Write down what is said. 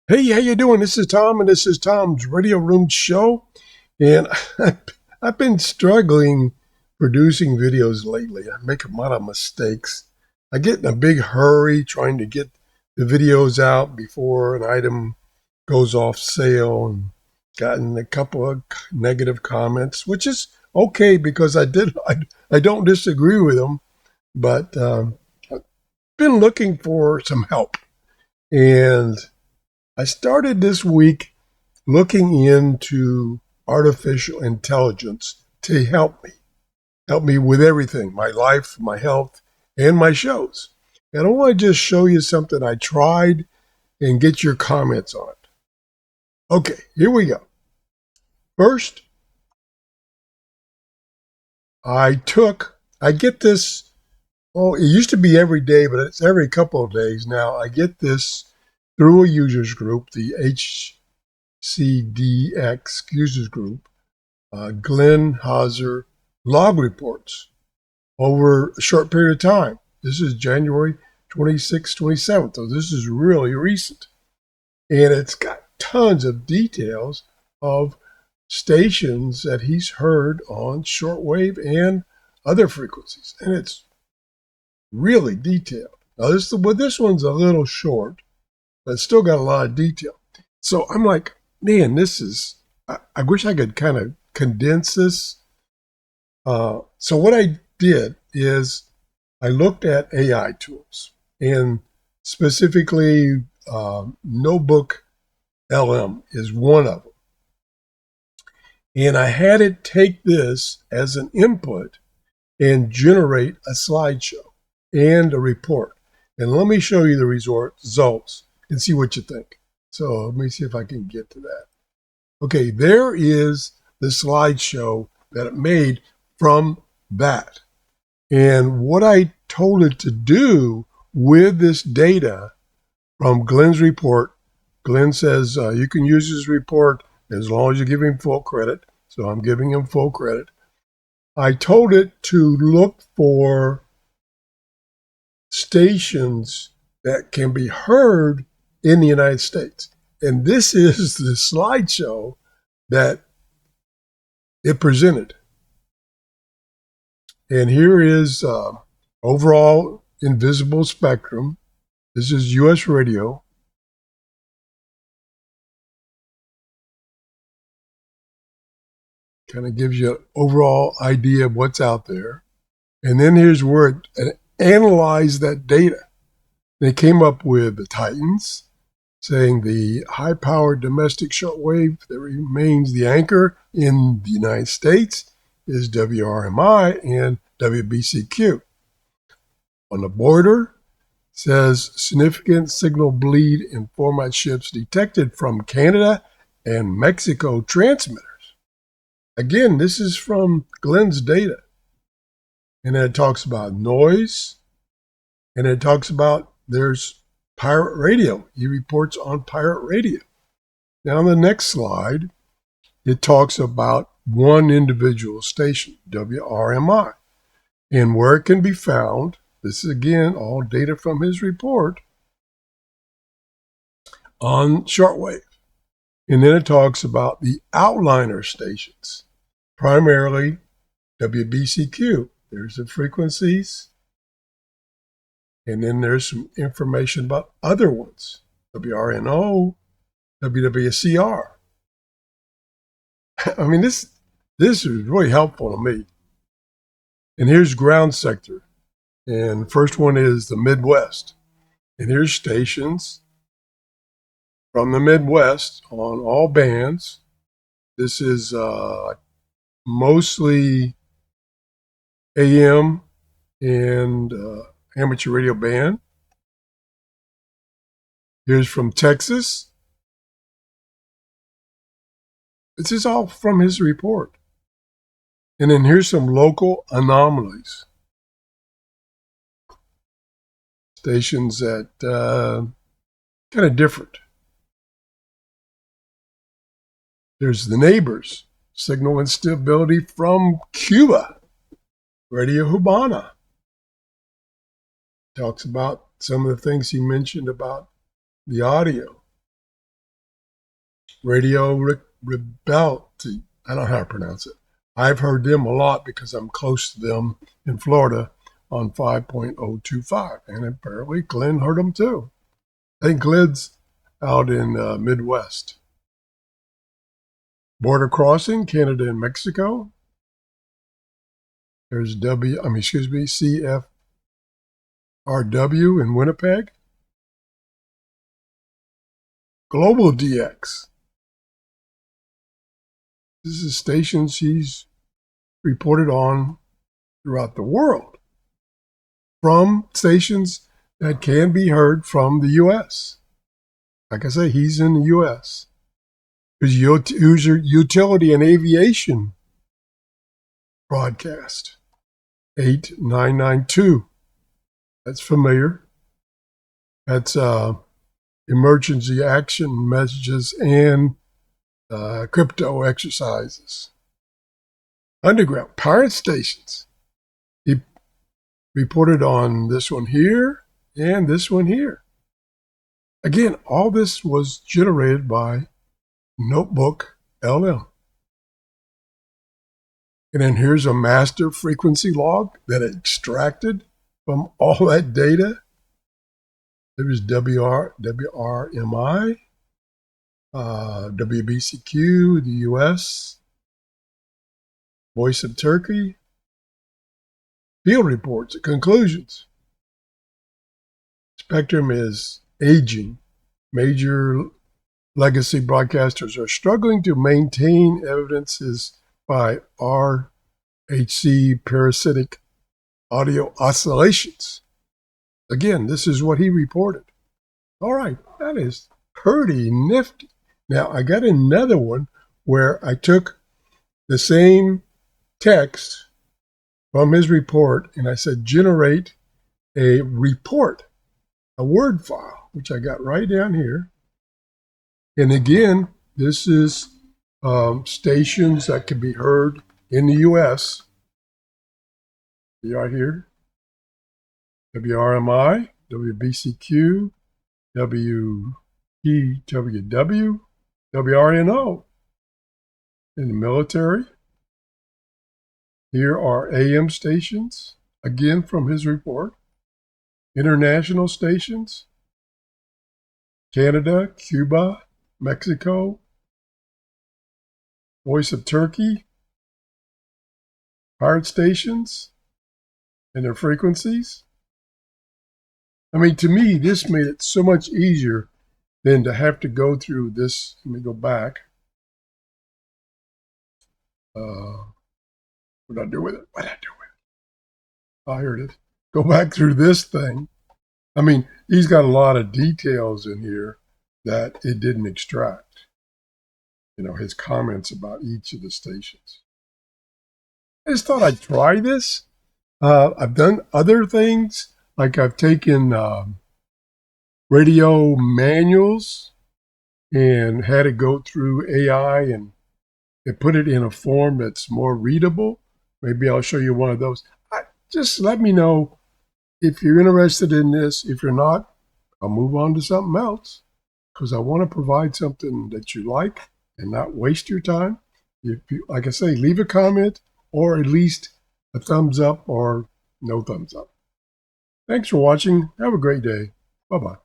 Hey, how you doing? This is Tom, and this is Tom's Radio Room Show. And I've been struggling producing videos lately. I make a lot of mistakes. I get in a big hurry trying to get the videos out before an item goes off sale, and gotten a couple of negative comments, which is okay because I don't disagree with them, but I've been looking for some help. And I started this week looking into artificial intelligence to help me with everything, my life, my health, and my shows. And I want to just show you something I tried and get your comments on it. Okay, here we go. First, I get this, oh, it used to be every day, but it's every couple of days now. I get this through a users group, the HCDX users group, Glenn Hauser log reports over a short period of time. This is January 26th, 27th, so this is really recent. And it's got tons of details of stations that he's heard on shortwave and other frequencies. And it's really detailed. Now, this one's a little short, but it's still got a lot of detail. So I'm like, man, I wish I could kind of condense this. So what I did is I looked at AI tools, and specifically Notebook LM is one of them. And I had it take this as an input and generate a slideshow and a report. And let me show you the results and see what you think. So let me see if I can get to that. Okay, there is the slideshow that it made from that. And what I told it to do with this data from Glenn's report, Glenn says you can use his report as long as you give him full credit. So I'm giving him full credit. I told it to look for stations that can be heard in the United States. And this is the slideshow that it presented. And here is overall invisible spectrum. This is US radio. Kind of gives you an overall idea of what's out there. And then here's where it analyzed that data. They came up with the Titans, saying the high-powered domestic shortwave that remains the anchor in the United States is WRMI and WBCQ. On the border, says significant signal bleed in format shifts detected from Canada and Mexico transmitters. Again, this is from Glenn's data. And then it talks about noise, and it talks about there's pirate radio. He reports on pirate radio. Now, on the next slide, it talks about one individual station, WRMI, and where it can be found. This is, again, all data from his report on shortwave. And then it talks about the outliner stations, primarily WBCQ. There's the frequencies. And then there's some information about other ones, WRNO, WWCR. I mean, this is really helpful to me. And here's ground sector. And the first one is the Midwest. And here's stations from the Midwest on all bands. This is mostly AM and amateur radio band. Here's from Texas. This is all from his report. And then here's some local anomalies. Stations that kind of different. There's the neighbors, signal instability from Cuba, Radio Habana. Talks about some of the things he mentioned about the audio. Radio Rebellion. I don't know how to pronounce it. I've heard them a lot because I'm close to them in Florida on 5.025. And apparently Glenn heard them too. I think Glenn's out in Midwest. Border crossing, Canada and Mexico. There's CFRW in Winnipeg. Global DX. This is stations he's reported on throughout the world from stations that can be heard from the U.S. Like I say, he's in the U.S. There's utility and aviation broadcast. 8992. That's familiar. That's emergency action messages and crypto exercises. Underground pirate stations. He reported on this one here and this one here. Again, all this was generated by Notebook LM. And then here's a master frequency log that it extracted from all that data. There was WRMI, WBCQ, the US, Voice of Turkey, field reports, conclusions. Spectrum is aging. Major legacy broadcasters are struggling to maintain evidences by RHC parasitic audio oscillations. Again, this is what he reported. All right, that is pretty nifty. Now, I got another one where I took the same text from his report and I said, generate a report, a Word file, which I got right down here. And again, this is stations that can be heard in the U.S. They are here. WRMI, WBCQ, WPWW, WRNO. In the military, here are AM stations, again from his report. International stations, Canada, Cuba, Mexico, Voice of Turkey, pirate stations, and their frequencies. I mean, to me, this made it so much easier than to have to go through this. Let me go back. What did I do with it? Oh, here it is. Go back through this thing. I mean, he's got a lot of details in here that it didn't extract. You know, his comments about each of the stations. I just thought I'd try this. I've done other things, like I've taken radio manuals and had it go through AI and put it in a form that's more readable. Maybe I'll show you one of those. Just let me know if you're interested in this. If you're not, I'll move on to something else because I want to provide something that you like and not waste your time. If you, like I say, leave a comment or at least a thumbs up or no thumbs up. Thanks for watching. Have a great day. Bye-bye.